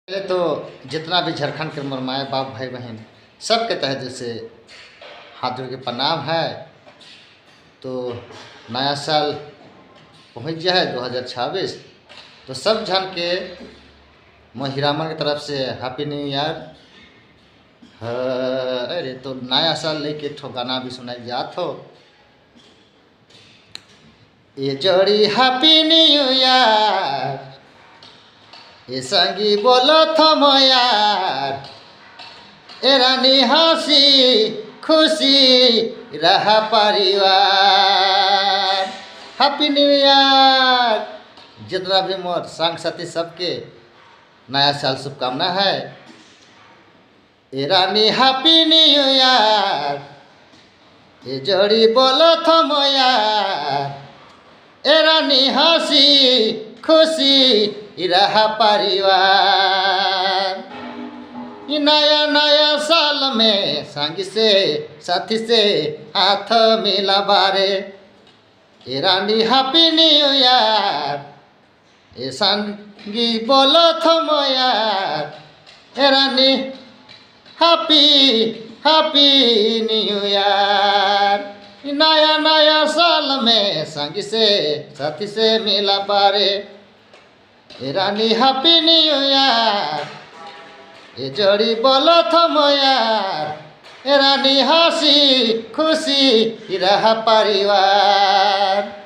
पहले तो जितना भी झारखंड के माए बाप भाई बहन सबके तहत जैसे हाथ जोड़ के प्रणाम है। तो नया साल पहुंच गया है 2026। तो सब जन के महिरामन की तरफ से हैप्पी न्यू ईयर। अरे तो नया साल लेके एक ठो गाना भी सुनाई जात हो। ये जोड़ी हैप्पी न्यू ईयर, ये संगी बोलो थम यार, ए रानी हंसी खुशी रहा परिवार। Happy new year. जितना भी मोर संग साथी सबके नया साल शुभकामना है। ए रानी हैप्पी न्यू ईयर, ये जोड़ी बोलो थम यार, ए रानी हंसी खुशी रहा परिवार। नया नया साल में संग से साथी से हाथ मिला बारे, ए रानी हैप्पी न्यू ईयर, ए संगी बोलो थम यार, ए रानी हैप्पी न्यू ईयर। नया नया साल में संग से साथी से मिला पारे, ए रानी हैप्पी न्यू ईयर, ये जोड़ी बोलो थम यार, ए रानी हंसी खुशी रहा परिवार।